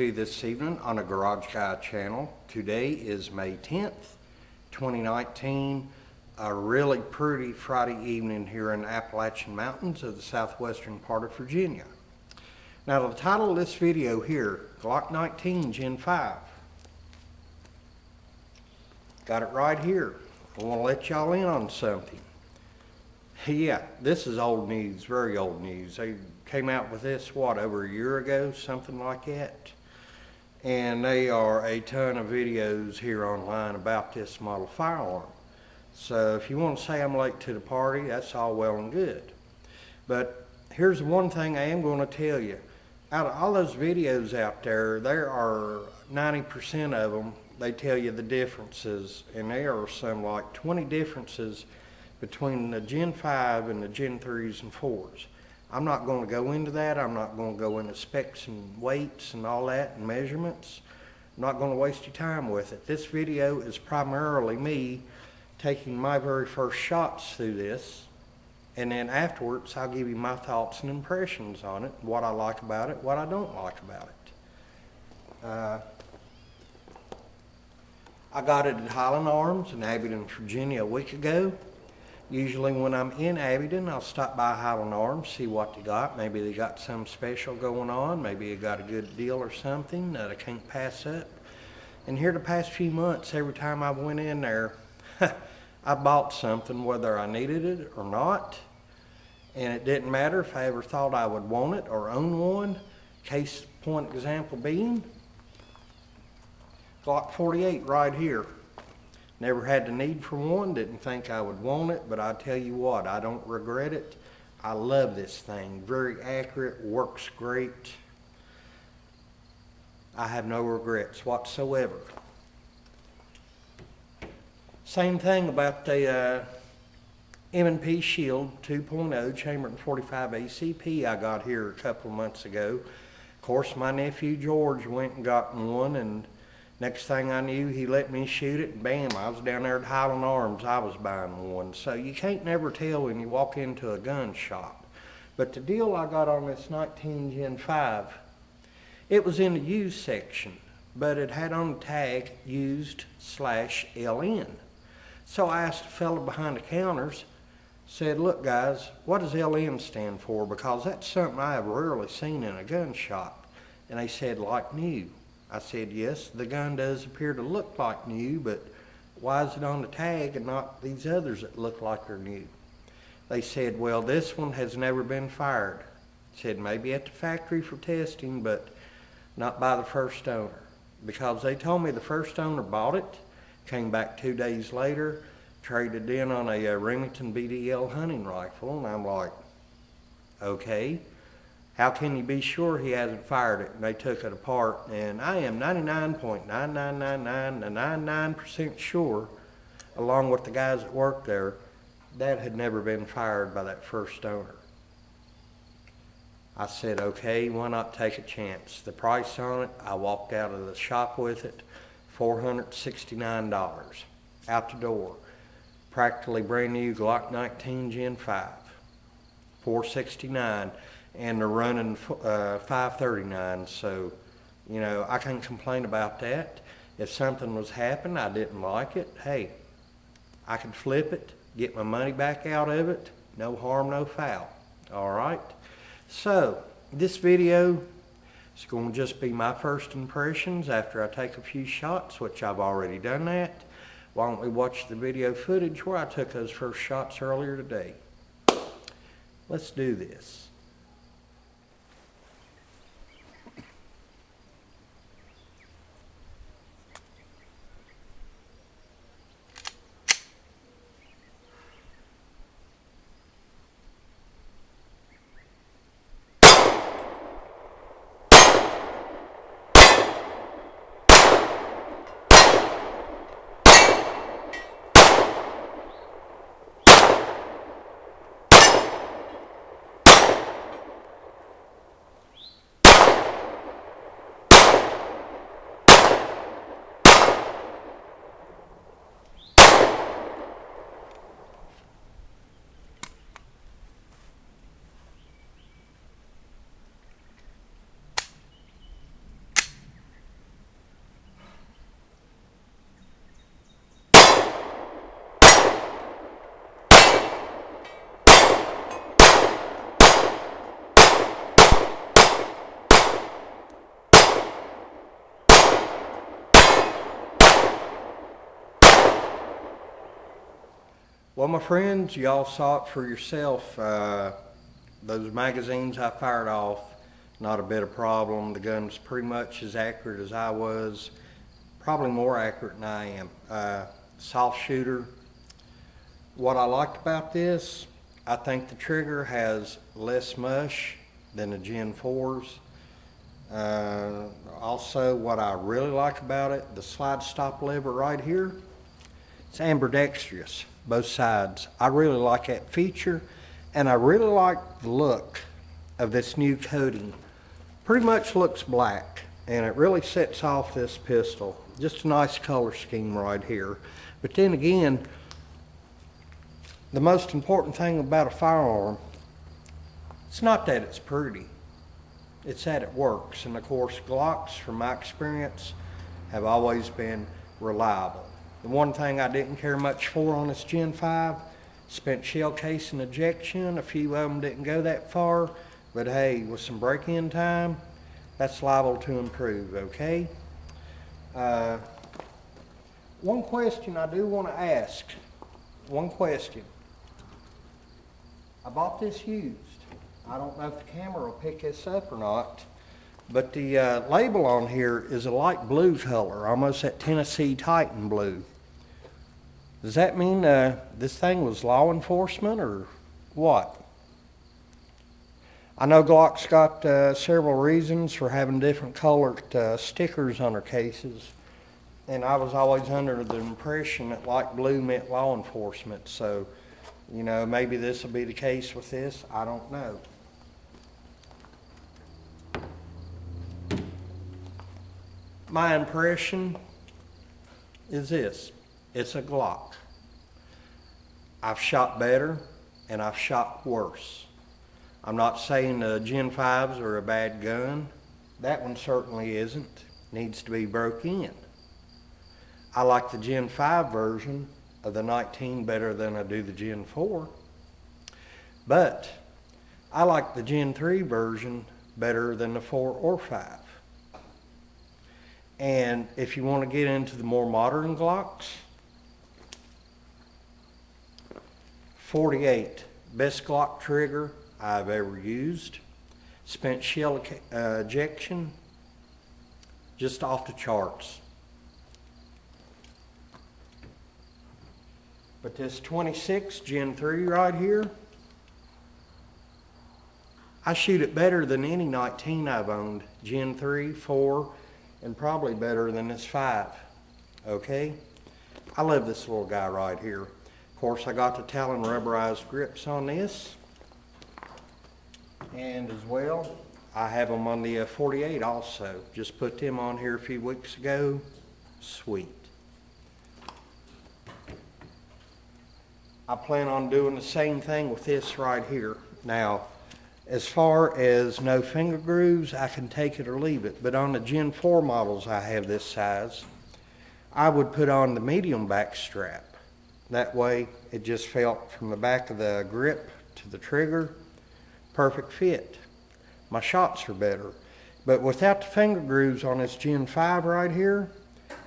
to you this evening on the Garage Guy channel. Today is May 10th, 2019, a really pretty Friday evening here in the Appalachian Mountains of the southwestern part of Virginia. Now the title of this video here, Glock 19 Gen 5. Got it right here. I want to let y'all in on something. Yeah, this is old news, very old news. They came out with this, over a year ago, something like that. And there are a ton of videos here online about this model firearm. So if you want to say I'm late to the party, that's all well and good. But here's one thing I am going to tell you. Out of all those videos out there, there are 90% of them, they tell you the differences. And there are some like 20 differences between the Gen 5 and the Gen 3s and 4s. I'm not going to go into that. I'm not going to go into specs and weights and all that and measurements. I'm not going to waste your time with it. This video is primarily me taking my very first shots through this, and then afterwards I'll give you my thoughts and impressions on it, what I like about it, what I don't like about it. I got it at Highland Arms in Abingdon, Virginia a week ago. Usually when I'm in Abingdon, I'll stop by Highland Arms, see what they got. Maybe they got some special going on. Maybe they got a good deal or something that I can't pass up. And here the past few months, every time I went in there, I bought something, whether I needed it or not. And it didn't matter if I ever thought I would want it or own one. Case point example being, Glock 48 right here. Never had the need for one, didn't think I would want it, but I tell you what, I don't regret it. I love this thing, very accurate, works great. I have no regrets whatsoever. Same thing about the M&P Shield 2.0 chambered 45 ACP I got here a couple of months ago. Of course, my nephew George went and got one, and next thing I knew, he let me shoot it, and bam, I was down there at Highland Arms, I was buying one. So you can't never tell when you walk into a gun shop. But the deal I got on this 19 Gen 5, it was in the used section, but it had on the tag used/LN. So I asked the fellow behind the counters, said, look guys, what does LN stand for? Because that's something I have rarely seen in a gun shop. And they said, like new. I said, yes, the gun does appear to look like new, but why is it on the tag and not these others that look like they're new? They said, well, this one has never been fired. Said maybe at the factory for testing, but not by the first owner. Because they told me the first owner bought it, came back 2 days later, traded in on a Remington BDL hunting rifle, and I'm like, okay. How can you be sure he hasn't fired it? And they took it apart, and I am 99.9999% sure, along with the guys that worked there, that had never been fired by that first owner. I said, okay, why not take a chance? The price on it, I walked out of the shop with it, $469 out the door. Practically brand new Glock 19 Gen 5, $469. And they're running 539, so, you know, I can't complain about that. If something was happening, I didn't like it, hey, I could flip it, get my money back out of it, no harm, no foul, all right? So, this video is going to just be my first impressions after I take a few shots, which I've already done that. Why don't we watch the video footage where I took those first shots earlier today. Let's do this. Well, my friends, y'all saw it for yourself. Those magazines I fired off, not a bit of problem. The gun's pretty much as accurate as I was, probably more accurate than I am. Soft shooter. What I liked about this, I think the trigger has less mush than the Gen 4s. Also, what I really like about it, the slide stop lever right here, it's ambidextrous, both sides. I really like that feature, and I really like the look of this new coating. Pretty much looks black, and it really sets off this pistol. Just a nice color scheme right here. But then again, the most important thing about a firearm, it's not that it's pretty, it's that it works. And of course, Glocks, from my experience, have always been reliable. The one thing I didn't care much for on this Gen 5, spent shell case and ejection. A few of them didn't go that far, but hey, with some break-in time, that's liable to improve, okay? One question I do want to ask, one question. I bought this used. I don't know if the camera will pick this up or not, but the label on here is a light blue color, almost that Tennessee Titan blue. Does that mean this thing was law enforcement or what? I know Glock's got several reasons for having different colored stickers on their cases, and I was always under the impression that light blue meant law enforcement, so you know, maybe this will be the case with this. I don't know. My impression is this. It's a Glock. I've shot better and I've shot worse. I'm not saying the Gen 5s are a bad gun. That one certainly isn't. Needs to be broke in. I like the Gen 5 version of the 19 better than I do the Gen 4. But I like the Gen 3 version better than the 4 or 5. And if you want to get into the more modern Glocks, 48, best Glock trigger I've ever used. Spent shell ejection, just off the charts. But this 26 Gen 3 right here, I shoot it better than any 19 I've owned. Gen 3, 4, and probably better than this 5. Okay? I love this little guy right here. Of course, I got the Talon rubberized grips on this. And as well, I have them on the 48 also. Just put them on here a few weeks ago. Sweet. I plan on doing the same thing with this right here. Now, as far as no finger grooves, I can take it or leave it. But on the Gen 4 models I have this size, I would put on the medium back strap. That way, it just felt from the back of the grip to the trigger, perfect fit. My shots are better. But without the finger grooves on this Gen 5 right here,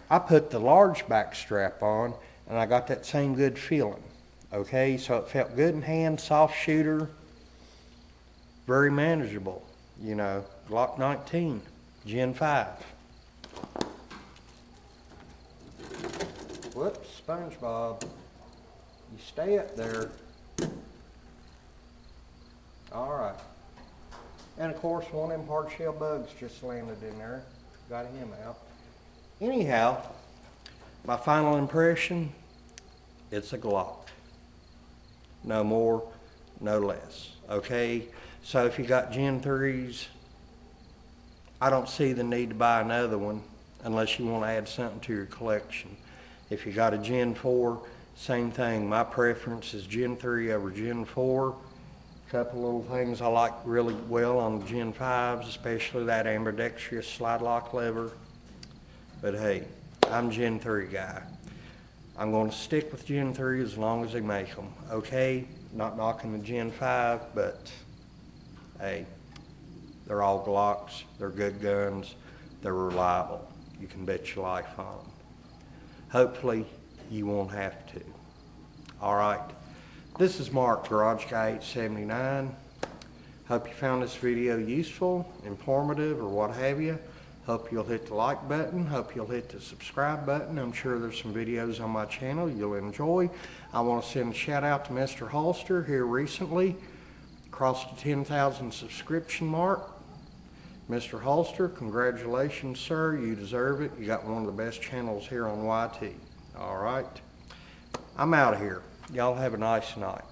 I put the large back strap on and I got that same good feeling. Okay, so it felt good in hand, soft shooter, very manageable. You know, Glock 19, Gen 5. Whoops, SpongeBob. You stay up there. All right. And of course, one of them hard shell bugs just landed in there. Got him out. Anyhow, my final impression, it's a Glock. No more, no less. Okay? So if you got Gen 3s, I don't see the need to buy another one unless you want to add something to your collection. If you got a Gen 4, same thing. My preference is Gen 3 over Gen 4. A couple little things I like really well on the Gen 5s, especially that ambidextrous slide lock lever. But hey, I'm Gen 3 guy. I'm going to stick with Gen 3 as long as they make them, okay? Not knocking the Gen 5, but hey, they're all Glocks, they're good guns, they're reliable. You can bet your life on them. Hopefully, you won't have to. All right. This is Mark, Garage Guy 879. Hope you found this video useful, informative, or what have you. Hope you'll hit the like button. Hope you'll hit the subscribe button. I'm sure there's some videos on my channel you'll enjoy. I want to send a shout out to Mr. Holster here recently. Crossed the 10,000 subscription mark. Mr. Holster, congratulations, sir. You deserve it. You got one of the best channels here on YT. All right. I'm out of here. Y'all have a nice night.